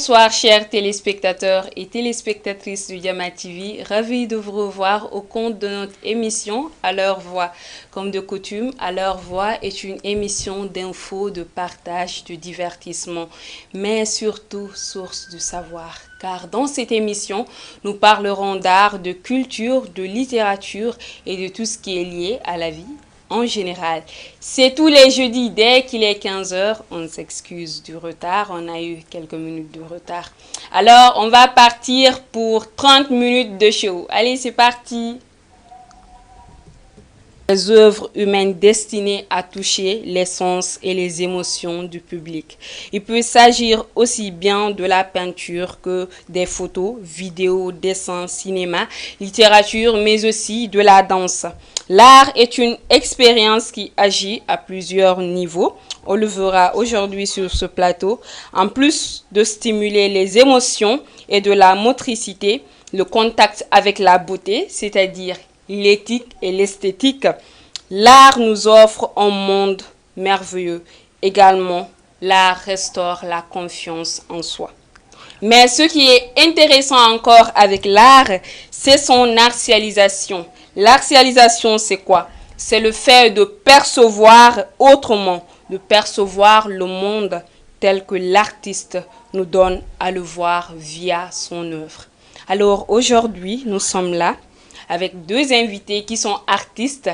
Bonsoir chers téléspectateurs et téléspectatrices du Yama TV, ravi de vous revoir au compte de notre émission À leur voix. Comme de coutume, À leur voix est une émission d'infos, de partage, de divertissement, mais surtout source de savoir. Car dans cette émission, nous parlerons d'art, de culture, de littérature et de tout ce qui est lié à la vie en général. C'est tous les jeudis dès qu'il est 15 heures. On s'excuse du retard, on a eu quelques minutes de retard. Alors, on va partir pour 30 minutes de show. Allez, c'est parti. Les œuvres humaines destinées à toucher les sens et les émotions du public. Il peut s'agir aussi bien de la peinture que des photos, vidéos, dessins, cinéma, littérature, mais aussi de la danse. L'art est une expérience qui agit à plusieurs niveaux. On le verra aujourd'hui sur ce plateau. En plus de stimuler les émotions et de la motricité, le contact avec la beauté, c'est-à-dire l'éthique et l'esthétique, l'art nous offre un monde merveilleux. Également, l'art restaure la confiance en soi. Mais ce qui est intéressant encore avec l'art, c'est son artialisation. L'artialisation, c'est quoi? C'est le fait de percevoir autrement, de percevoir le monde tel que l'artiste nous donne à le voir via son œuvre. Alors aujourd'hui, nous sommes là avec deux invités qui sont artistes.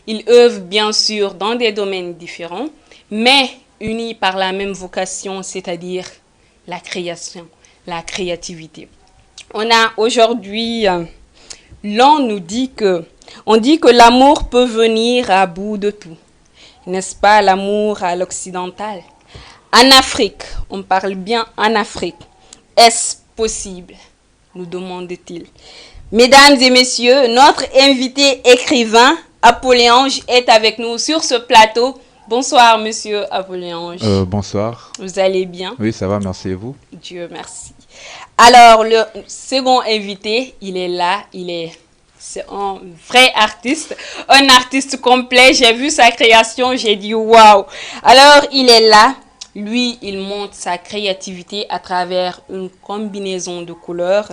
Ils œuvrent bien sûr dans des domaines différents, mais unis par la même vocation, c'est-à-dire la création, la créativité. On a aujourd'hui, on dit que l'amour peut venir à bout de tout. N'est-ce pas, l'amour à l'occidental? En Afrique, on parle bien en Afrique. Est-ce possible? Nous demande-t-il. Mesdames et messieurs, notre invité écrivain, Apoléange, est avec nous sur ce plateau. Bonsoir, monsieur Apoléange. Bonsoir. Vous allez bien? Oui, ça va, merci et vous? Dieu merci. Alors, le second invité, il est là, c'est un vrai artiste, un artiste complet. J'ai vu sa création, j'ai dit waouh. Alors, il est là. Lui, il montre sa créativité à travers une combinaison de couleurs,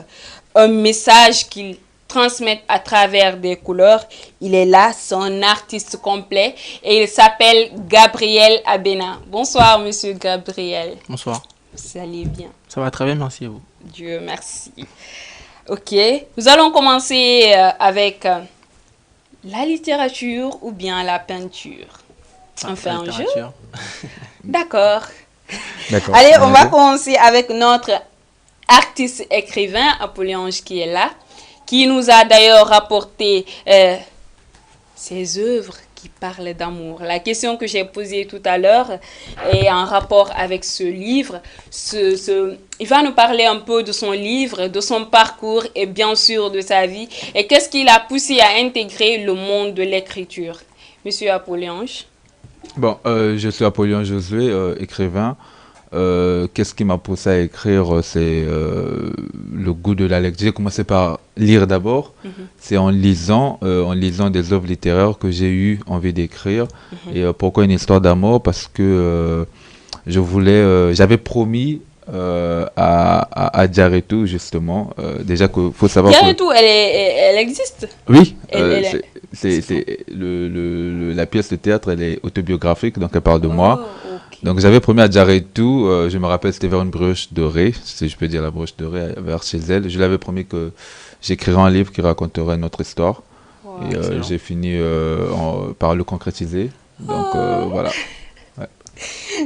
un message qu'il transmet à travers des couleurs. Il est là, c'est un artiste complet et il s'appelle Gabriel Abena. Bonsoir, monsieur Gabriel. Bonsoir. Vous allez bien? Ça va très bien, merci à vous. Dieu merci. Ok, nous allons commencer avec la littérature ou bien la peinture. On fait un jeu? D'accord. Allez, on va commencer avec notre artiste écrivain, Apoléange, qui est là, qui nous a d'ailleurs rapporté ses œuvres qui parlent d'amour. La question que j'ai posée tout à l'heure est en rapport avec ce livre. Il va nous parler un peu de son livre, de son parcours et bien sûr de sa vie. Et qu'est-ce qui l'a poussé à intégrer le monde de l'écriture? Monsieur Apoléange. Bon, je suis Apollon Josué, écrivain. Qu'est-ce qui m'a poussé à écrire? C'est le goût de la lecture. J'ai commencé par lire d'abord. C'est en lisant des œuvres littéraires que j'ai eu envie d'écrire. Et pourquoi une histoire d'amour? Parce que j'avais promis à Diaretou, justement. Déjà qu'il faut savoir Diaretou, elle existe? Oui, la pièce de théâtre, elle est autobiographique, donc elle parle de moi. Okay. Donc j'avais promis à Diaretou, je me rappelle, c'était vers une brioche dorée, si je peux dire la brioche dorée, vers chez elle. Je lui avais promis que j'écrirais un livre qui raconterait notre histoire. Wow, et j'ai fini par le concrétiser. Donc voilà. Ouais.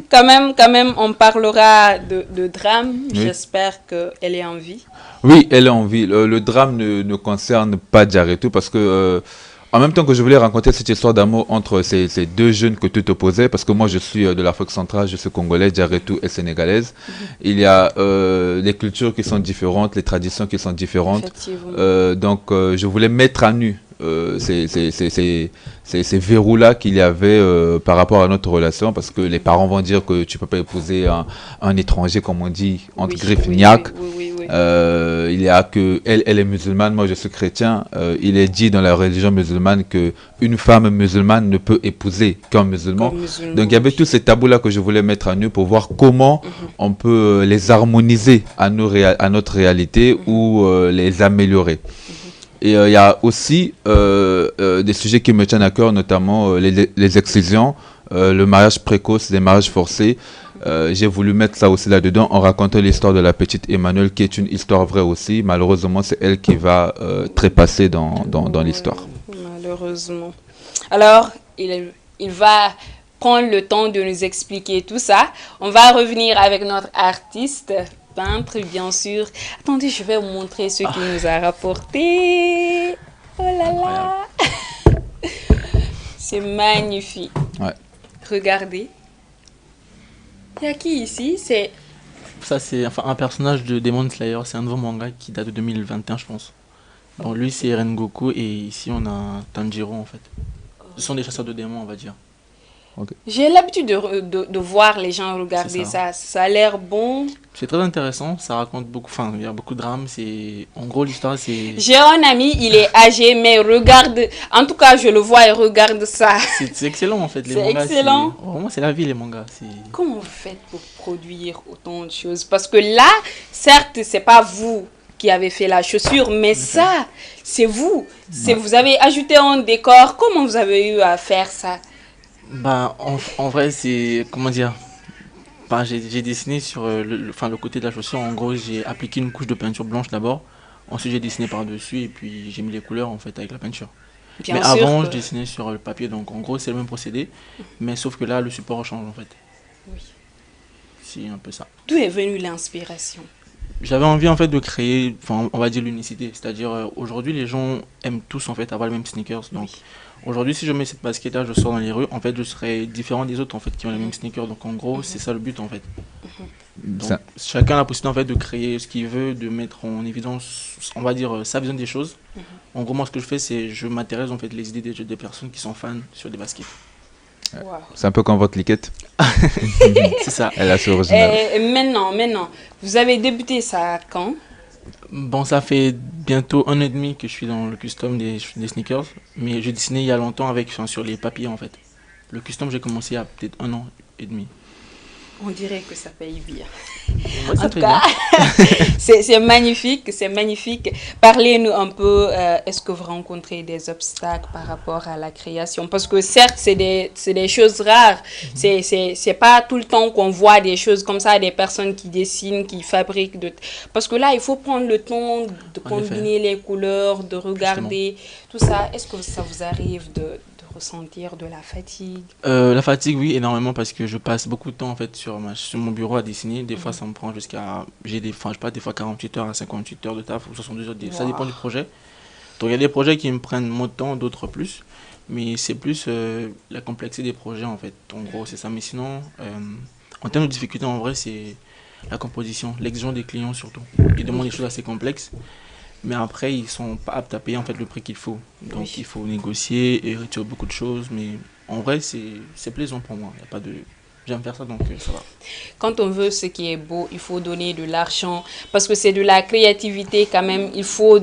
Quand même, on parlera de drame. Oui. J'espère qu'elle est en vie. Oui, elle est en vie. Le drame ne concerne pas Diaretou parce que, en même temps que je voulais raconter cette histoire d'amour entre ces deux jeunes que tout opposait, parce que moi je suis de l'Afrique centrale, je suis congolais, Diaretou est sénégalaise. Il y a les cultures qui sont différentes, les traditions qui sont différentes. Donc je voulais mettre à nu ces verrous-là qu'il y avait par rapport à notre relation, parce que les parents vont dire que tu ne peux pas épouser un étranger, comme on dit, entre griffes, niaques. Oui. Il y a que elle est musulmane, moi je suis chrétien. Il est dit dans la religion musulmane que une femme musulmane ne peut épouser qu'un musulman. Comme musulman. Donc il y avait tous ces tabous-là que je voulais mettre à nu pour voir comment on peut les harmoniser à notre réalité ou les améliorer. Et il y a aussi des sujets qui me tiennent à cœur, notamment les excisions, le mariage précoce, les mariages forcés. J'ai voulu mettre ça aussi là-dedans en racontant l'histoire de la petite Emmanuelle, qui est une histoire vraie aussi. Malheureusement, c'est elle qui va trépasser dans l'histoire. Malheureusement. Alors, il va prendre le temps de nous expliquer tout ça. On va revenir avec notre artiste, peintre, bien sûr. Attendez, je vais vous montrer ce qu'il nous a rapporté. Oh là là! C'est magnifique. Ouais. Regardez. Il y a qui ici? Ça, c'est un personnage de Demon Slayer. C'est un nouveau manga qui date de 2021, je pense. Donc, lui, c'est Rengoku. Et ici, on a Tanjiro, en fait. Ce sont des chasseurs de démons, on va dire. J'ai l'habitude de voir les gens regarder ça. Ça a l'air bon. C'est très intéressant. Ça raconte beaucoup. Enfin, il y a beaucoup de drames. En gros, l'histoire, c'est. J'ai un ami, il est âgé, mais regarde. En tout cas, je le vois et regarde ça. C'est excellent, en fait. Les C'est mangas, excellent. Vraiment, c'est la vie, les mangas. Comment vous faites pour produire autant de choses? Parce que là, certes, c'est pas vous qui avez fait la chaussure, mais ça, c'est vous. Vous avez ajouté un décor. Comment vous avez eu à faire ça? Bah, en vrai, c'est. Comment dire? Bah, j'ai dessiné sur le côté de la chaussure. En gros, j'ai appliqué une couche de peinture blanche d'abord. Ensuite, j'ai dessiné par-dessus et puis j'ai mis les couleurs en fait avec la peinture. Bien mais sûr avant, je dessinais sur le papier. Donc, en gros, c'est le même procédé. Mais sauf que là, le support change en fait. Oui. C'est un peu ça. D'où est venue l'inspiration? J'avais envie en fait de créer, enfin, on va dire l'unicité. C'est-à-dire, aujourd'hui, les gens aiment tous en fait avoir les mêmes sneakers. Donc, aujourd'hui, si je mets cette basket-là, je sors dans les rues, en fait, je serai différent des autres en fait qui ont les mêmes sneakers. Donc, en gros, c'est ça le but en fait. Donc, chacun a la possibilité en fait de créer ce qu'il veut, de mettre en évidence, on va dire, sa vision des choses. En gros, moi, ce que je fais, c'est je m'intéresse en fait les idées des personnes qui sont fans sur des baskets. Wow. C'est un peu comme votre liquette. C'est ça. Elle a ce original. Et maintenant, vous avez débuté ça quand? Bon, ça fait bientôt 1 an et demi que je suis dans le custom des sneakers, mais je dessinais il y a longtemps sur les papiers en fait. Le custom, j'ai commencé il y a peut-être 1 an et demi. On dirait que ça paye bien. Ouais, ça En tout fait cas, bien. c'est magnifique, c'est magnifique. Parlez-nous un peu, est-ce que vous rencontrez des obstacles par rapport à la création? Parce que certes, c'est des choses rares. C'est pas tout le temps qu'on voit des choses comme ça, des personnes qui dessinent, qui fabriquent. Parce que là, il faut prendre le temps de combiner les couleurs, de regarder tout ça. Est-ce que ça vous arrive de ressentir de la fatigue? La fatigue, oui, énormément parce que je passe beaucoup de temps en fait sur mon bureau à dessiner. Des fois, ça me prend jusqu'à, des fois 48 heures à 58 heures de taf ou 62 heures. Ça dépend du projet. Donc, il y a des projets qui me prennent moins de temps, d'autres plus. Mais c'est plus la complexité des projets en fait. En gros, c'est ça. Mais sinon, en termes de difficulté, en vrai, c'est la composition, l'exigence des clients surtout. Ils demandent des choses assez complexes. Mais après, ils sont pas aptes à payer en fait le prix qu'il faut. Donc, il faut négocier et retirer beaucoup de choses. Mais en vrai, c'est plaisant pour moi. Y a pas de... J'aime faire ça, donc ça va. Quand on veut ce qui est beau, il faut donner de l'argent. Parce que c'est de la créativité quand même. Il faut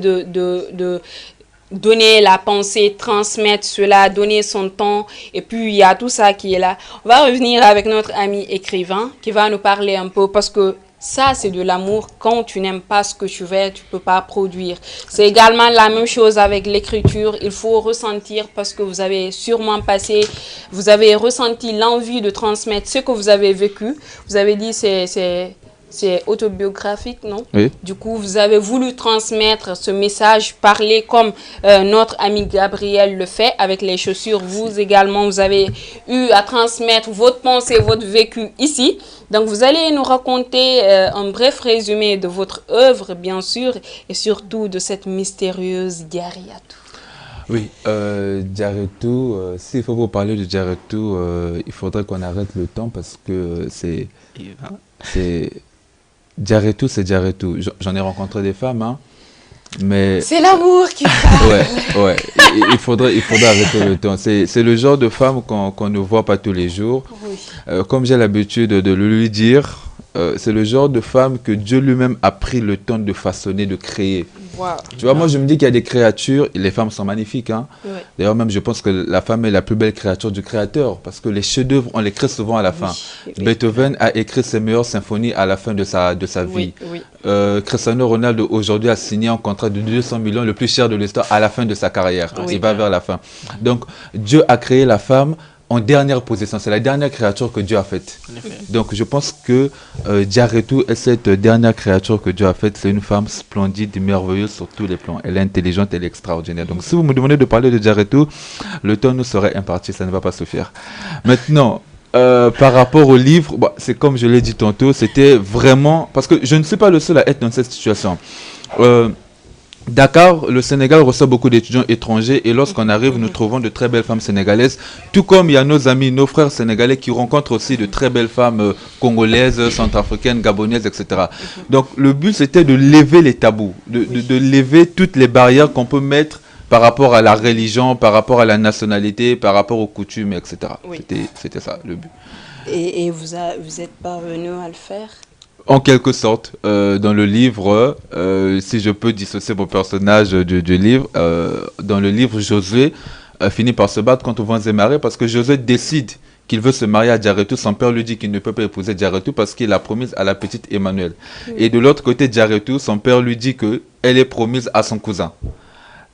donner la pensée, transmettre cela, donner son temps. Et puis, il y a tout ça qui est là. On va revenir avec notre ami écrivain qui va nous parler un peu parce que ça, c'est de l'amour. Quand tu n'aimes pas ce que tu fais, tu ne peux pas produire. C'est également la même chose avec l'écriture. Il faut ressentir parce que vous avez sûrement vous avez ressenti l'envie de transmettre ce que vous avez vécu. Vous avez dit c'est autobiographique, non? Oui. Du coup, vous avez voulu transmettre ce message, parler comme notre ami Gabriel le fait avec les chaussures. Vous également, vous avez eu à transmettre votre pensée, votre vécu ici. Donc, vous allez nous raconter un bref résumé de votre œuvre, bien sûr, et surtout de cette mystérieuse Diariatou. Oui, Diariatou, s'il faut vous parler de Diariatou, il faudrait qu'on arrête le temps parce que c'est Diariatou, c'est Diariatou. J'en ai rencontré des femmes, hein, mais... C'est l'amour qui parle. Ouais. Il faudrait arrêter le temps. C'est le genre de femme qu'on ne voit pas tous les jours. Oui. Comme j'ai l'habitude de le lui dire, c'est le genre de femme que Dieu lui-même a pris le temps de façonner, de créer. Wow. Tu vois, moi je me dis qu'il y a des créatures, et les femmes sont magnifiques, hein. Ouais. D'ailleurs même je pense que la femme est la plus belle créature du Créateur, parce que les chefs-d'œuvre, on les crée souvent à la fin. Oui. Beethoven a écrit ses meilleures symphonies à la fin de sa vie. Oui. Cristiano Ronaldo aujourd'hui a signé un contrat de 200 millions, le plus cher de l'histoire, à la fin de sa carrière. Oui. Il va vers la fin. Donc Dieu a créé la femme en dernière position. C'est la dernière créature que Dieu a faite. Donc je pense que Diaretou est cette dernière créature que Dieu a faite. C'est une femme splendide, merveilleuse sur tous les plans. Elle est intelligente, elle est extraordinaire. Donc si vous me demandez de parler de Diaretou, le temps nous serait imparti, ça ne va pas se faire. Maintenant, par rapport au livre, bah, c'est comme je l'ai dit tantôt, c'était vraiment... Parce que je ne suis pas le seul à être dans cette situation. Dakar, le Sénégal reçoit beaucoup d'étudiants étrangers et lorsqu'on arrive, nous trouvons de très belles femmes sénégalaises, tout comme il y a nos amis, nos frères sénégalais qui rencontrent aussi de très belles femmes congolaises, centrafricaines, gabonaises, etc. Donc le but c'était de lever les tabous, de lever toutes les barrières qu'on peut mettre par rapport à la religion, par rapport à la nationalité, par rapport aux coutumes, etc. Oui. C'était ça le but. Et vous êtes parvenu à le faire? En quelque sorte, dans le livre, si je peux dissocier mon personnage du livre, dans le livre, Josué finit par se battre contre vents et marées parce que Josué décide qu'il veut se marier à Diaretou. Son père lui dit qu'il ne peut pas épouser Diaretou parce qu'il a promise à la petite Emmanuel. Et de l'autre côté, Diaretou, son père lui dit qu'elle est promise à son cousin.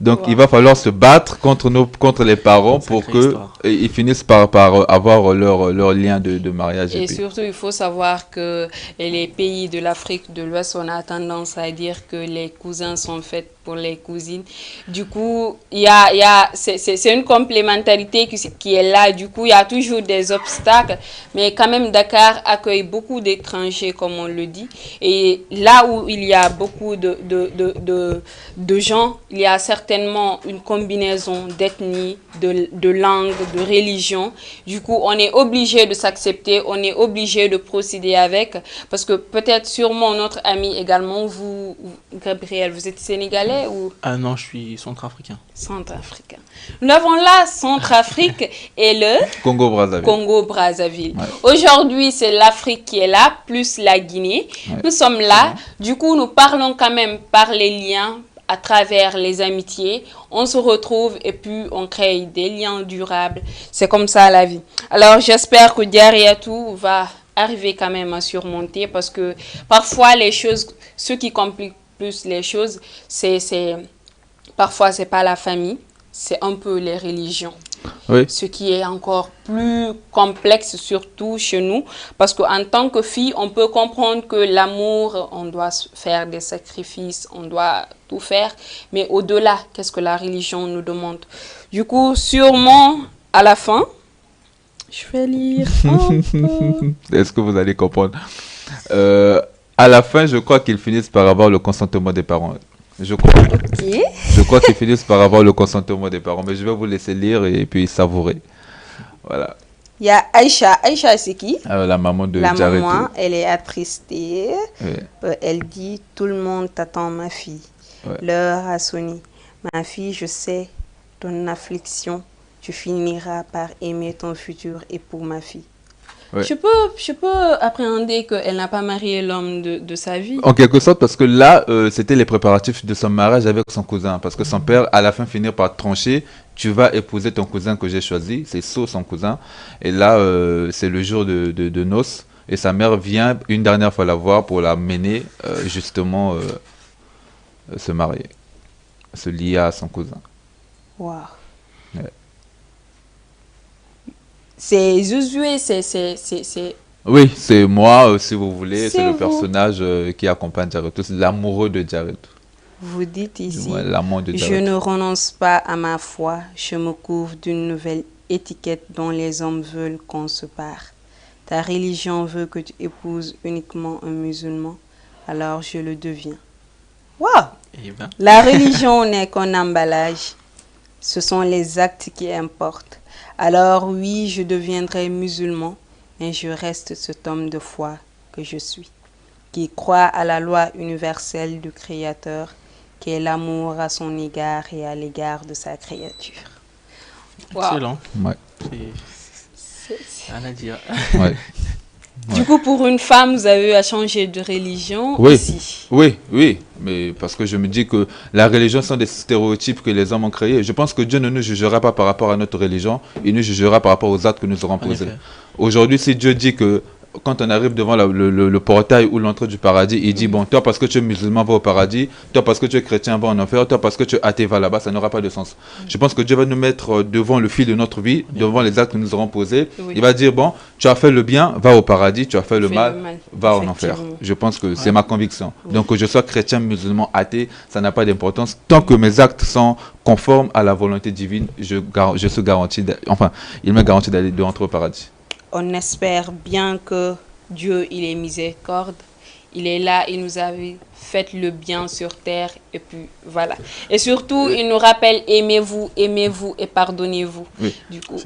Donc il va falloir se battre contre les parents pour qu'ils finissent par avoir leur lien de mariage. Et surtout, il faut savoir que les pays de l'Afrique de l'Ouest, on a tendance à dire que les cousins sont faits pour les cousines. Du coup, c'est une complémentarité qui est là. Du coup, il y a toujours des obstacles. Mais quand même, Dakar accueille beaucoup d'étrangers, comme on le dit. Et là où il y a beaucoup de gens, il y a certainement une combinaison d'ethnie, de langue, de religion. Du coup, on est obligé de s'accepter, on est obligé de procéder avec. Parce que peut-être sûrement notre ami également, vous, Gabriel, vous êtes sénégalais ou... Ah non, je suis centrafricain. Centrafricain. Nous avons là Centrafrique et le Congo-Brazzaville. Ouais. Aujourd'hui, c'est l'Afrique qui est là, plus la Guinée. Ouais. Nous sommes là. Du coup, nous parlons quand même par les liens, à travers les amitiés. On se retrouve et puis on crée des liens durables. C'est comme ça la vie. Alors, j'espère que Diaretou va arriver quand même à surmonter parce que parfois, les choses, ce qui complique plus les choses, parfois c'est pas la famille, c'est un peu les religions. Oui. Ce qui est encore plus complexe, surtout chez nous, parce qu'en tant que fille, on peut comprendre que l'amour, on doit faire des sacrifices, on doit tout faire, mais au-delà, qu'est-ce que la religion nous demande? Du coup, sûrement, à la fin, je vais lire un peu. Est-ce que vous allez comprendre? À la fin, je crois qu'ils finissent par avoir le consentement des parents. Je crois. Okay. Je crois qu'ils finissent par avoir le consentement des parents. Mais je vais vous laisser lire et puis savourer. Voilà. Il y a Aïcha. Aïcha, c'est qui? La maman de La Diaretou. maman, elle est attristée. Oui. Elle dit, tout le monde t'attend, ma fille. Ouais. L'heure a sonné. Ma fille, je sais ton affliction. Tu finiras par aimer ton futur époux, ma fille. Ouais. Je peux appréhender qu'elle n'a pas marié l'homme de sa vie. En quelque sorte, parce que là, c'était les préparatifs de son mariage avec son cousin. Parce que son père, à la fin, finit par trancher. Tu vas épouser ton cousin que j'ai choisi. C'est son cousin. Et là, c'est le jour de noces. Et sa mère vient une dernière fois la voir pour la mener, justement, se marier. Se lier à son cousin. Waouh. Ouais. C'est Josué, c'est... Oui, c'est moi, si vous voulez. C'est le personnage qui accompagne Diaretou. C'est l'amoureux de Diaretou. Vous dites ici, l'amant de Diaretou. Je ne renonce pas à ma foi. Je me couvre d'une nouvelle étiquette dont les hommes veulent qu'on se pare. Ta religion veut que tu épouses uniquement un musulman. Alors je le deviens. Waouh! La religion n'est qu'un emballage. Ce sont les actes qui importent. Alors oui, je deviendrai musulman, mais je reste cet homme de foi que je suis, qui croit à la loi universelle du Créateur, qui est l'amour à son égard et à l'égard de sa créature. Wow. Excellent. Ouais. C'est à dire. Ouais. Du coup, pour une femme, vous avez eu à changer de religion Oui, aussi. oui, mais parce que je me dis que la religion sont des stéréotypes que les hommes ont créés. Je pense que Dieu ne nous jugera pas par rapport à notre religion, il nous jugera par rapport aux actes que nous aurons En posés. effet. Aujourd'hui, si Dieu dit que quand on arrive devant le portail ou l'entrée du paradis, il dit, bon, toi parce que tu es musulman, va au paradis, toi parce que tu es chrétien, va en enfer, toi parce que tu es athée, va là-bas, ça n'aura pas de sens. Je pense que Dieu va nous mettre devant le fil de notre vie, devant les actes que nous aurons posés. Oui. Il va dire, bon, tu as fait le bien, va au paradis, tu as fait le Fais mal, le mal, va en enfer. effectivement. Je pense que c'est ma conviction. Donc que je sois chrétien, musulman, athée, ça n'a pas d'importance. Tant que mes actes sont conformes à la volonté divine, je suis garanti, il me garantit de rentrer au paradis. On espère bien que Dieu, il est miséricorde. Il est là, il nous a fait le bien sur terre. Et puis voilà. Et surtout, il nous rappelle, aimez-vous et pardonnez-vous. Oui. Du coup,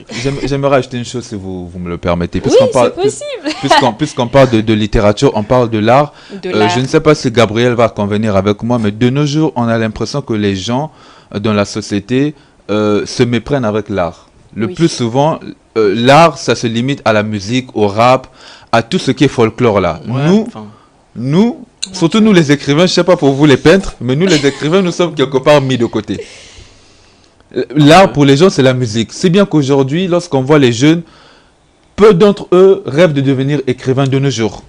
J'aimerais ajouter une chose si vous me le permettez. oui, c'est possible. Puisqu'on parle de littérature, on parle de l'art. De l'art. Je ne sais pas si Gabriel va convenir avec moi, mais de nos jours, on a l'impression que les gens dans la société se méprennent avec l'art. Le Oui. plus souvent, l'art, ça se limite à la musique, au rap, à tout ce qui est folklore là. Ouais, Nous, surtout nous les écrivains, je ne sais pas pour vous les peintres, mais nous les écrivains, nous sommes quelque part mis de côté. L'art pour les gens, c'est la musique. C'est bien qu'aujourd'hui, lorsqu'on voit les jeunes, peu d'entre eux rêvent de devenir écrivains de nos jours.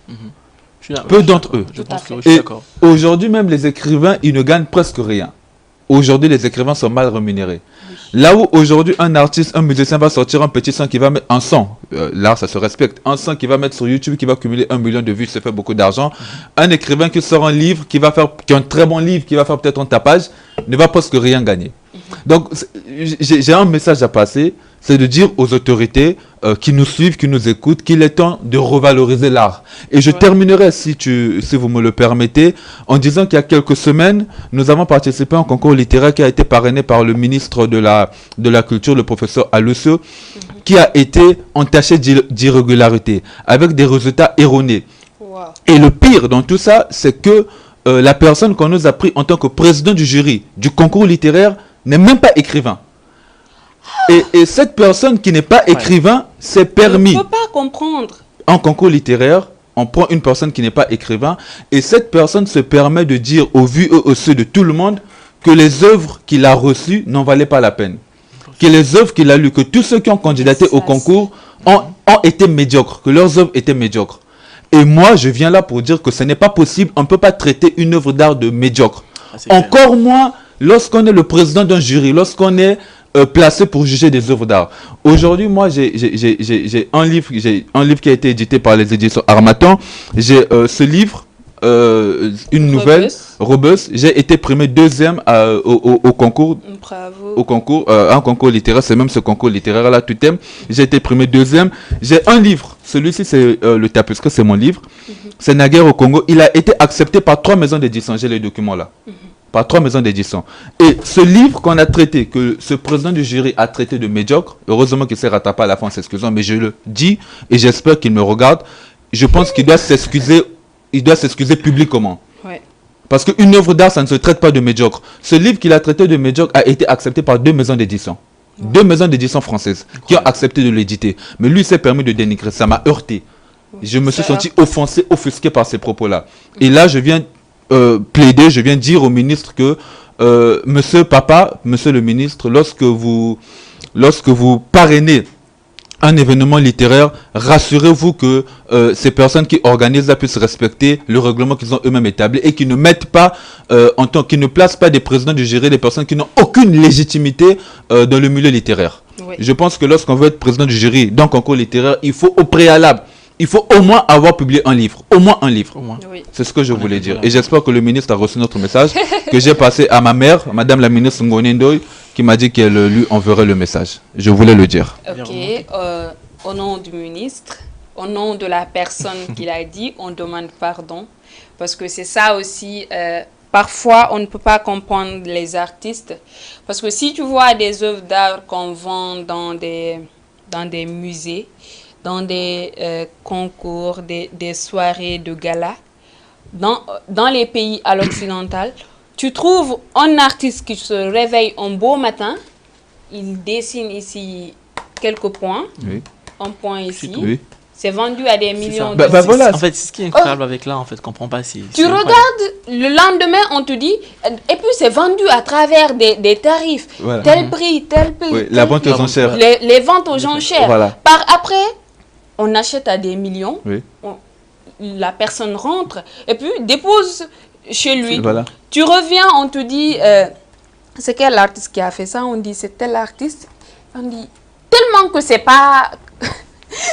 Peu d'entre eux. Je pense que Tout à je suis Et d'accord. aujourd'hui même, les écrivains, ils ne gagnent presque rien. Aujourd'hui, les écrivains sont mal rémunérés. Là où aujourd'hui, un artiste, un musicien va sortir un petit son qui va mettre un son, l'art ça se respecte, un son qui va mettre sur YouTube, qui va cumuler 1 million de vues, ça fait beaucoup d'argent. Un écrivain qui sort un livre, qui a un très bon livre, qui va faire peut-être un tapage, ne va presque rien gagner. Donc, j'ai un message à passer, c'est de dire aux autorités qui nous suivent, qui nous écoutent, qu'il est temps de revaloriser l'art. Et je terminerai, si vous me le permettez, en disant qu'il y a quelques semaines, nous avons participé à un concours littéraire qui a été parrainé par le ministre de la Culture, le professeur Alousio, qui a été entaché d'irrégularité, avec des résultats erronés. Wow. Et le pire dans tout ça, c'est que la personne qu'on nous a pris en tant que président du jury du concours littéraire n'est même pas écrivain. Et cette personne qui n'est pas écrivain s'est permis. Je ne peux pas comprendre. En concours littéraire, on prend une personne qui n'est pas écrivain et cette personne se permet de dire au vu et au su de tout le monde que les œuvres qu'il a reçues n'en valaient pas la peine. Que les œuvres qu'il a lues, que tous ceux qui ont candidaté au concours ont été médiocres, que leurs œuvres étaient médiocres. Et moi, je viens là pour dire que ce n'est pas possible. On ne peut pas traiter une œuvre d'art de médiocre. Encore moins lorsqu'on est le président d'un jury, lorsqu'on est placé pour juger des œuvres d'art. Aujourd'hui, moi, j'ai un livre qui a été édité par les éditions Harmattan. J'ai ce livre, une nouvelle, Robust. J'ai été primé deuxième au concours. Bravo. Au concours, un concours littéraire, c'est même ce concours littéraire-là, tout thème. J'ai été primé deuxième. J'ai un livre. Celui-ci, c'est le Tapesque, c'est mon livre. C'est Naguère au Congo. Il a été accepté par 3 maisons d'édition. J'ai les documents là. Par 3 maisons d'édition. Et ce livre qu'on a traité, que ce président du jury a traité de médiocre, heureusement qu'il s'est rattrapé à la fin en s'excusant, mais je le dis et j'espère qu'il me regarde. Je pense qu'il doit s'excuser, publiquement. Ouais. Parce qu'une œuvre d'art, ça ne se traite pas de médiocre. Ce livre qu'il a traité de médiocre a été accepté par 2 maisons d'édition. 2 maisons d'édition françaises qui ont accepté de l'éditer. Mais lui s'est permis de dénigrer. Ça m'a heurté. Je me suis senti offensé, offusqué par ces propos-là. Et là, je viens plaider, je viens dire au ministre que monsieur le ministre, lorsque vous parrainez un événement littéraire, rassurez-vous que ces personnes qui organisent là puissent respecter le règlement qu'ils ont eux-mêmes établi et qui ne mettent pas qui ne placent pas des présidents du jury des personnes qui n'ont aucune légitimité dans le milieu littéraire. Oui. Je pense que lorsqu'on veut être président du jury d'un concours littéraire, il faut au préalable, il faut au moins avoir publié un livre. Au moins un livre. Oui. C'est ce que je voulais dire. Et j'espère que le ministre a reçu notre message que j'ai passé à ma mère, Madame la ministre Ngoni Ndoye, qui m'a dit qu'elle lui enverrait le message. Je voulais le dire. Ok. Au nom du ministre, au nom de la personne qui l'a dit, on demande pardon. Parce que c'est ça aussi. Parfois, on ne peut pas comprendre les artistes. Parce que si tu vois des œuvres d'art qu'on vend dans des musées, dans des concours, des soirées de gala, dans les pays à l'occidental, tu trouves un artiste qui se réveille un beau matin, il dessine ici quelques points, un point ici, c'est vendu à des millions Bah, d'euros. voilà. En fait, c'est ce qui est incroyable avec l'art, en fait, je comprends pas. Tu regardes, le lendemain, on te dit, et puis c'est vendu à travers des tarifs. Voilà. Tel prix, tel prix. Oui, tel la vente prix. aux enchères. Les ventes aux enchères. Voilà. Par après, on achète à des millions. Oui. La personne rentre et puis dépose chez lui. Voilà. Tu reviens, on te dit, c'est quel artiste qui a fait ça? On dit, c'est tel artiste. On dit, tellement que c'est pas...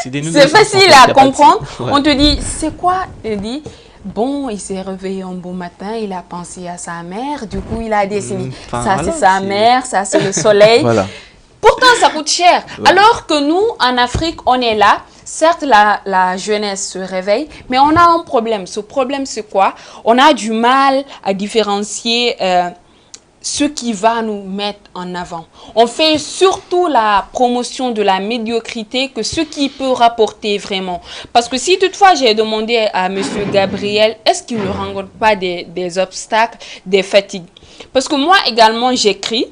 c'est facile à comprendre. Ouais. On te dit, c'est quoi? Il dit, bon, il s'est réveillé un beau matin, il a pensé à sa mère, du coup, il a dessiné. Enfin, ça, voilà, c'est sa mère, ça, c'est le soleil. Voilà. Pourtant, ça coûte cher. Alors que nous, en Afrique, on est là. Certes, la jeunesse se réveille, mais on a un problème. Ce problème, c'est quoi? On a du mal à différencier ce qui va nous mettre en avant. On fait surtout la promotion de la médiocrité que ce qui peut rapporter vraiment. Parce que si toutefois j'ai demandé à M. Gabriel, est-ce qu'il ne rencontre pas des obstacles, des fatigues? Parce que moi également j'écris,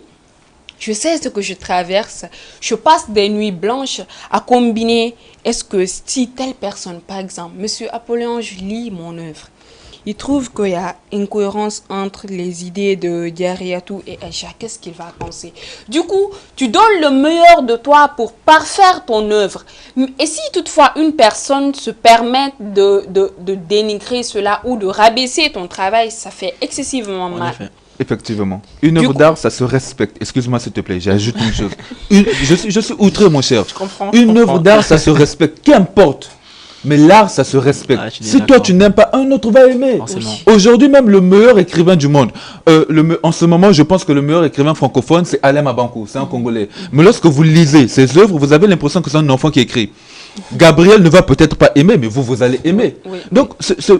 je sais ce que je traverse, je passe des nuits blanches à combiner. Est-ce que si telle personne, par exemple, M. Apollon, je lis mon œuvre, il trouve qu'il y a une cohérence entre les idées de Diariatou et Aïcha. Qu'est-ce qu'il va penser? Du coup, tu donnes le meilleur de toi pour parfaire ton œuvre. Et si toutefois une personne se permet de dénigrer cela ou de rabaisser ton travail, ça fait excessivement mal. Effectivement. Une œuvre d'art, ça se respecte. Excuse-moi s'il te plaît, j'ajoute une chose. Je suis outré, mon cher. Je comprends. Une œuvre d'art, ça se respecte. Qu'importe. Mais l'art, ça se respecte. Ah, Si toi, tu n'aimes pas, un autre va aimer. Aujourd'hui, même le meilleur écrivain du monde. En ce moment, je pense que le meilleur écrivain francophone, c'est Alain Mabankou. C'est un Congolais. Mais lorsque vous lisez ses œuvres, vous avez l'impression que c'est un enfant qui écrit. Gabriel ne va peut-être pas aimer, mais vous allez aimer. Oui. Donc,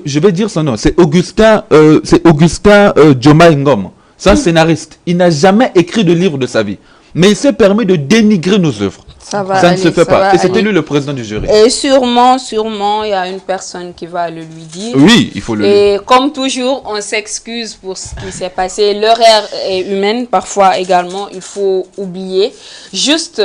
je vais dire son nom. C'est Augustin Djoma Ngom. C'est un scénariste. Il n'a jamais écrit de livre de sa vie. Mais il s'est permis de dénigrer nos œuvres. Ça ne se fait pas. Et c'était lui le président du jury. Et sûrement, il y a une personne qui va le lui dire. Oui, il faut le dire. Et comme toujours, on s'excuse pour ce qui s'est passé. L'erreur est humaine, parfois également, il faut oublier. Juste,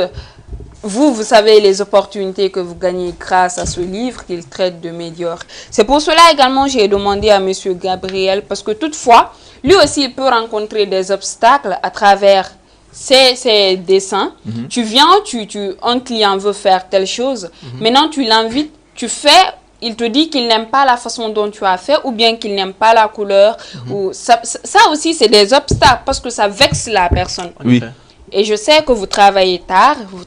vous savez les opportunités que vous gagnez grâce à ce livre qu'il traite de médiocre. C'est pour cela également j'ai demandé à M. Gabriel, parce que toutefois, lui aussi il peut rencontrer des obstacles à travers ces dessins. Tu viens, un client veut faire telle chose, maintenant tu l'invites, tu fais, il te dit qu'il n'aime pas la façon dont tu as fait ou bien qu'il n'aime pas la couleur. Ou ça aussi c'est des obstacles parce que ça vexe la personne. Oui. Et je sais que vous travaillez tard, vous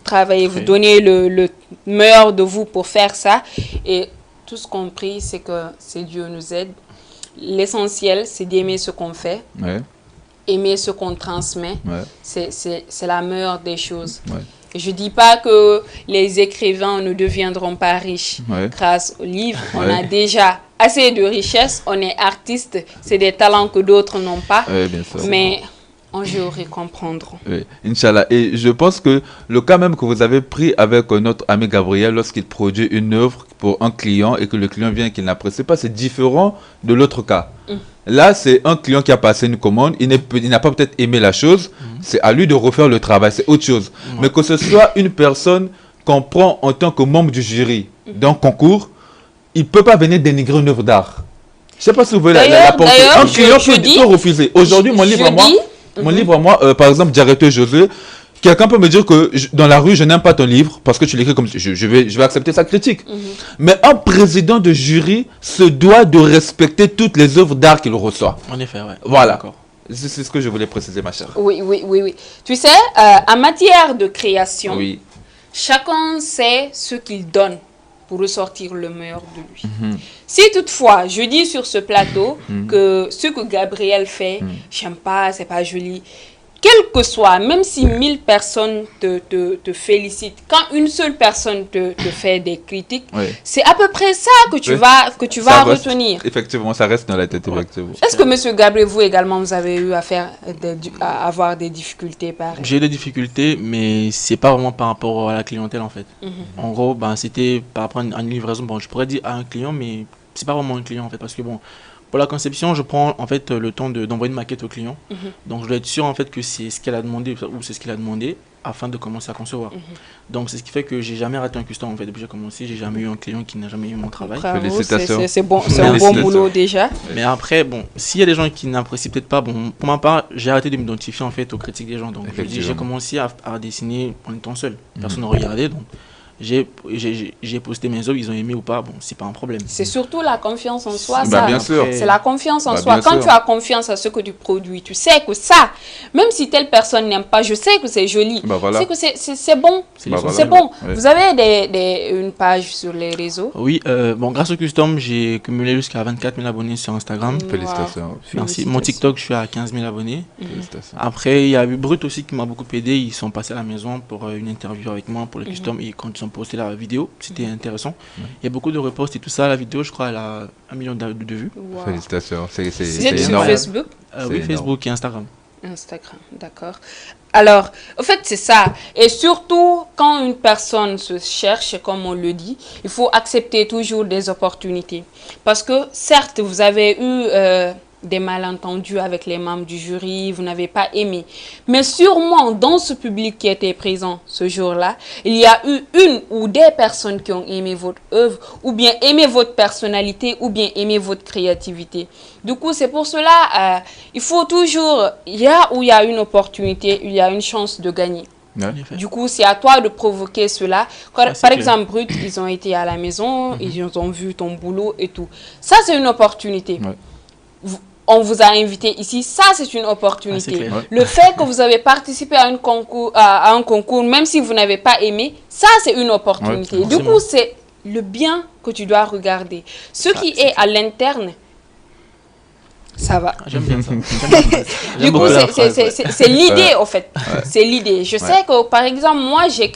donnez le meilleur de vous pour faire ça. Et tout ce qu'on prie, c'est que Dieu nous aide. L'essentiel, c'est d'aimer ce qu'on fait, aimer ce qu'on transmet. C'est la meilleure des choses. Et je ne dis pas que les écrivains ne deviendront pas riches grâce au livre. On a déjà assez de richesses, on est artiste, c'est des talents que d'autres n'ont pas. Bien sûr. Mais un jour, ils comprendront. Oui, Inch'Allah. Et je pense que le cas même que vous avez pris avec notre ami Gabriel lorsqu'il produit une œuvre pour un client et que le client vient et qu'il n'apprécie pas, c'est différent de l'autre cas. Là, c'est un client qui a passé une commande, il n'a pas peut-être aimé la chose, c'est à lui de refaire le travail, c'est autre chose. Mais que ce soit une personne qu'on prend en tant que membre du jury d'un concours, il ne peut pas venir dénigrer une œuvre d'art. Je ne sais pas si vous voulez la porter. Un client peut refuser. Aujourd'hui, mon livre à moi, par exemple, Diarratou José, quelqu'un peut me dire que dans la rue, je n'aime pas ton livre parce que tu l'écris comme je vais accepter sa critique. Mais un président de jury se doit de respecter toutes les œuvres d'art qu'il reçoit. En effet, ouais. Voilà. C'est ce que je voulais préciser, ma chère. Oui. Tu sais, en matière de création, chacun sait ce qu'il donne pour ressortir le meilleur de lui. Si toutefois, je dis sur ce plateau que ce que Gabriel fait, j'aime pas, c'est pas joli, quel que soit, même si 1000 personnes te félicitent, quand une seule personne te fait des critiques, c'est à peu près ça que tu vas retenir. Effectivement, ça reste dans la tête. Est-ce que M. Gabriel, vous également, vous avez eu à avoir des difficultés pareilles? J'ai eu des difficultés, mais c'est pas vraiment par rapport à la clientèle en fait. En gros, c'était par rapport à une livraison. Bon, je pourrais dire à un client, mais c'est pas vraiment un client en fait, parce que bon, pour la conception, je prends en fait le temps d'envoyer une maquette au client. Donc je dois être sûr en fait que c'est ce qu'elle a demandé ou c'est ce qu'il a demandé. afin de commencer à concevoir. Donc c'est ce qui fait que j'ai jamais raté un custom en fait. Depuis que j'ai commencé, j'ai jamais eu un client qui n'a jamais eu mon travail. Bravo, Félicitations. c'est bon, c'est un bon boulot déjà. Mais après, bon, s'il y a des gens qui n'apprécient peut-être pas, bon, pour ma part, j'ai arrêté de m'identifier en fait aux critiques des gens. Donc j'ai commencé à dessiner en étant seul. Personne n'a regardé, donc j'ai posté mes œuvres, ils ont aimé ou pas, bon, c'est pas un problème. C'est surtout la confiance en soi, Bah, ça. bien sûr. C'est la confiance en Bah, soi. bien Quand sûr. tu as confiance à ce que tu produis, tu sais que ça, même si telle personne n'aime pas, je sais que c'est joli. Bah, voilà. Tu sais que c'est bon. Bah, C'est voilà. bon. Ouais. Vous avez une page sur les réseaux. Oui, bon, grâce au custom, j'ai cumulé jusqu'à 24 000 abonnés sur Instagram. Félicitations. Merci. Mon TikTok, je suis à 15 000 abonnés. Félicitations. Après, il y a eu Brut aussi qui m'a beaucoup aidé. Ils sont passés à la maison pour une interview avec moi pour le custom. Et quand ils ont posté la vidéo, c'était intéressant. Il y a beaucoup de reposts et tout ça. La vidéo, je crois, elle a 1 million de vues. Wow. Félicitations. Vous êtes C'est sur énorme. Facebook, Oui, énorme. Facebook et Instagram. Instagram, d'accord. Alors, en fait, c'est ça. Et surtout, quand une personne se cherche, comme on le dit, il faut accepter toujours des opportunités. Parce que, certes, vous avez eu des malentendus avec les membres du jury, vous n'avez pas aimé. Mais sûrement, dans ce public qui était présent ce jour-là, il y a eu une ou des personnes qui ont aimé votre œuvre, ou bien aimé votre personnalité, ou bien aimé votre créativité. Du coup, c'est pour cela, il faut toujours, il y a une opportunité, il y a une chance de gagner. Ouais. Du coup, c'est à toi de provoquer cela. Par clair. exemple, Brut, ils ont été à la maison, ils ont vu ton boulot et tout. Ça, c'est une opportunité. Ouais. On vous a invité ici, ça, c'est une opportunité. clair. Ouais. Le fait que vous avez participé à un concours, même si vous n'avez pas aimé, ça, c'est une opportunité. Ouais, du coup, c'est le bien que tu dois regarder. Ce qui est à l'interne, ça va. J'aime bien ça. Du coup, c'est l'idée, en fait. C'est l'idée. Je sais que, par exemple, moi, j'ai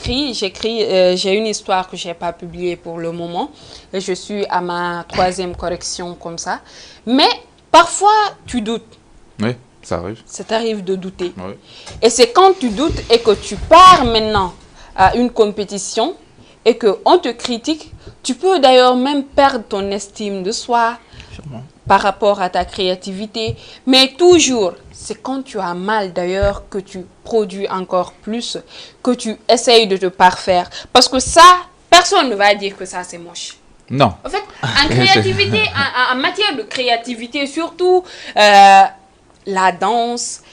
une histoire que je n'ai pas publiée pour le moment. Et je suis à ma 3e correction comme ça. Mais parfois, tu doutes. Oui, ça arrive. Ça t'arrive de douter. Ouais. Et c'est quand tu doutes et que tu pars maintenant à une compétition et qu'on te critique, tu peux d'ailleurs même perdre ton estime de soi. Sûrement. Par rapport à ta créativité. Mais toujours, c'est quand tu as mal d'ailleurs que tu produis encore plus, que tu essayes de te parfaire. Parce que ça, personne ne va dire que ça c'est moche. Non. En fait, en créativité, en matière de créativité, surtout la danse,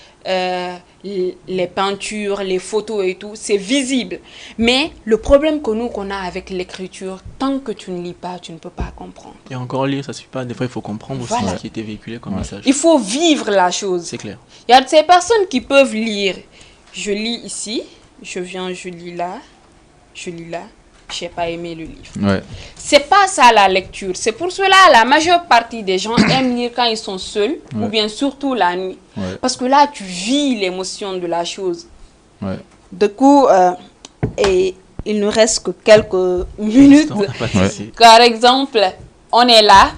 les peintures, les photos et tout, c'est visible. Mais le problème que nous qu'on a avec l'écriture, tant que tu ne lis pas, tu ne peux pas comprendre. Et encore lire, ça suffit pas. Des fois, il faut comprendre aussi Voilà. ce qui était véhiculé comme message. Il faut vivre la chose. C'est clair. Il y a ces personnes qui peuvent lire. Je lis ici, je viens, je lis là, je lis là. Je n'ai pas aimé le livre. Ouais. C'est pas ça la lecture. C'est pour cela la majeure partie des gens aiment lire quand ils sont seuls ou bien surtout la nuit. Ouais. Parce que là, tu vis l'émotion de la chose. Ouais. Du coup, et il nous reste que quelques minutes. Non, pas de Ouais. souci. Par exemple, on est là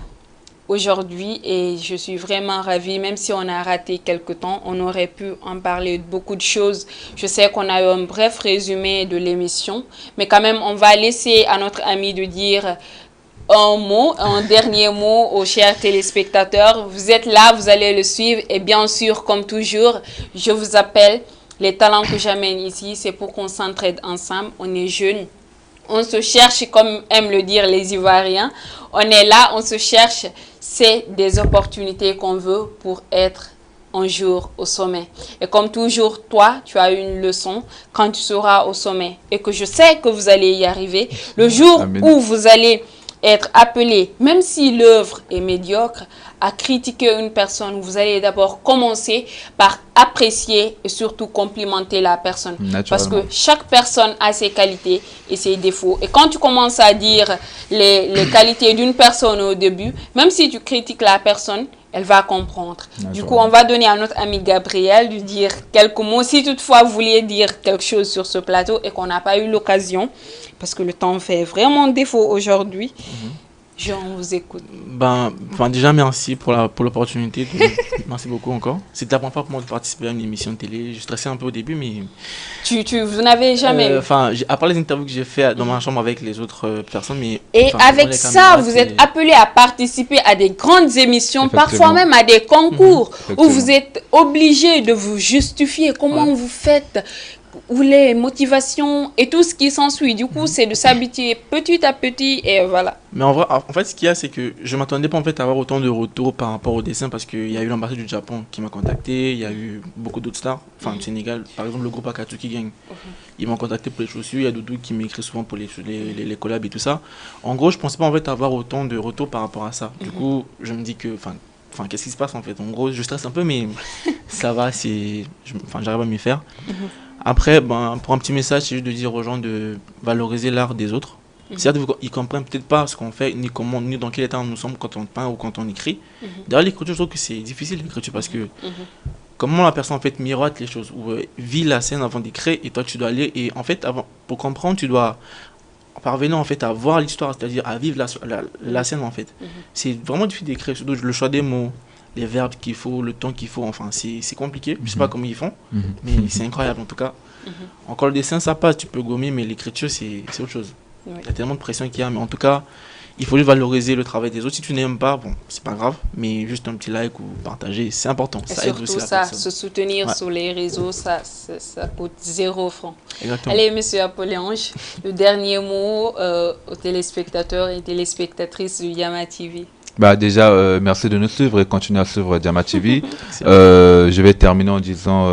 aujourd'hui et je suis vraiment ravie, même si on a raté quelques temps, on aurait pu en parler de beaucoup de choses. Je sais qu'on a eu un bref résumé de l'émission, mais quand même, on va laisser à notre ami de dire un dernier mot aux chers téléspectateurs. Vous êtes là, vous allez le suivre et bien sûr, comme toujours, je vous appelle. Les talents que j'amène ici, c'est pour qu'on s'entraide ensemble. On est jeunes. On se cherche, comme aiment le dire les Ivoiriens. On est là, on se cherche. C'est des opportunités qu'on veut pour être un jour au sommet. Et comme toujours, toi, tu as une leçon quand tu seras au sommet. Et que je sais que vous allez y arriver. Le jour Amen. où vous allez être appelé, même si l'œuvre est médiocre, à critiquer une personne, vous allez d'abord commencer par apprécier et surtout complimenter la personne. Parce que chaque personne a ses qualités et ses défauts. Et quand tu commences à dire les qualités d'une personne au début, même si tu critiques la personne, elle va comprendre. Du coup, on va donner à notre ami Gabriel de dire quelques mots. Si toutefois vous vouliez dire quelque chose sur ce plateau et qu'on n'a pas eu l'occasion, parce que le temps fait vraiment défaut aujourd'hui, on vous écoute. Déjà, merci pour l'opportunité. Merci beaucoup encore. C'était la première fois pour moi de participer à une émission de télé. Je stressais un peu au début, mais... Vous n'avez jamais... à part les interviews que j'ai fait dans ma chambre avec les autres personnes, mais... Et avec ça, vous êtes appelé à participer à des grandes émissions, parfois même à des concours, où vous êtes obligé de vous justifier. Comment vous faites ou les motivations et tout ce qui s'ensuit. Du coup, c'est de s'habituer petit à petit et voilà. Mais en vrai, en fait, ce qu'il y a, c'est que je m'attendais pas en fait à avoir autant de retours par rapport au dessin parce qu'il y a eu l'ambassade du Japon qui m'a contacté, il y a eu beaucoup d'autres stars, enfin du Sénégal, par exemple le groupe Akatsuki Gang. Ils m'ont contacté pour les chaussures, il y a Doudou qui m'écrit souvent pour les collabs et tout ça. En gros, je pensais pas en fait avoir autant de retours par rapport à ça. Du coup, je me dis que, enfin, qu'est-ce qui se passe en fait? En gros, je stresse un peu, mais ça va, j'arrive à m'y faire. Après, pour un petit message, c'est juste de dire aux gens de valoriser l'art des autres. Certes, ils comprennent peut-être pas ce qu'on fait, ni dans quel état nous sommes quand on peint ou quand on écrit. D'ailleurs, l'écriture, je trouve que c'est difficile l'écriture parce que comment la personne en fait miroite les choses ou vit la scène avant d'écrire et toi tu dois lire et en fait pour comprendre tu dois parvenir en fait à voir l'histoire, c'est-à-dire à vivre la scène en fait. C'est vraiment difficile d'écrire, surtout le choix des mots, les verbes qu'il faut, le temps qu'il faut, enfin c'est compliqué, je sais pas comment ils font, mais c'est incroyable en tout cas. Encore le dessin ça passe, tu peux gommer, mais l'écriture c'est autre chose. Il y a tellement de pression qu'il y a, mais en tout cas il faut juste valoriser le travail des autres. Si tu n'aimes pas, bon, c'est pas grave, mais juste un petit like ou partager, c'est important. Et ça surtout aide aussi ça, la personne. se soutenir Ouais. sur les réseaux, ça coûte 0 franc. Exactement. Allez, monsieur Apollonge, le dernier mot aux téléspectateurs et téléspectatrices du Yama TV. Bah déjà, merci de nous suivre et continuer à suivre Diama TV. C'est Je vais terminer en disant,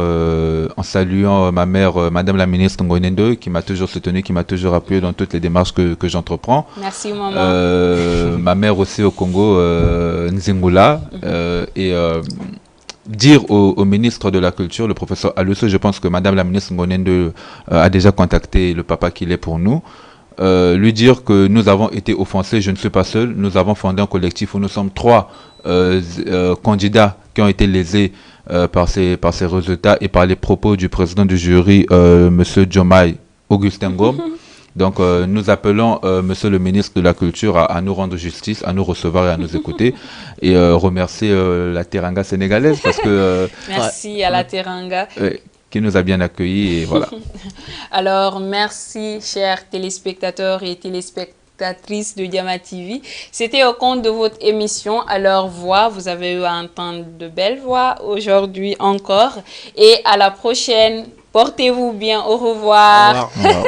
en saluant ma mère, Madame la ministre Ngonendo, qui m'a toujours soutenu, qui m'a toujours appuyé dans toutes les démarches que j'entreprends. Merci, maman. Ma mère aussi au Congo, Nzingula, et dire au ministre de la Culture, le professeur Alusso, je pense que Madame la ministre Ngonendo a déjà contacté le papa qu'il est pour nous. Lui dire que nous avons été offensés, je ne suis pas seul, nous avons fondé un collectif où nous sommes 3 candidats qui ont été lésés par ces résultats et par les propos du président du jury, Monsieur Jomai Augustin Ngom. Donc nous appelons Monsieur le ministre de la Culture à nous rendre justice, à nous recevoir et à nous écouter et remercier la Teranga sénégalaise parce que Merci à la Teranga. Qui nous a bien accueillis et voilà. Alors, merci, chers téléspectateurs et téléspectatrices de Diama TV. C'était au compte de votre émission à leur voix. Vous avez eu à entendre de belles voix aujourd'hui encore. Et à la prochaine. Portez-vous bien. Au revoir. Au revoir.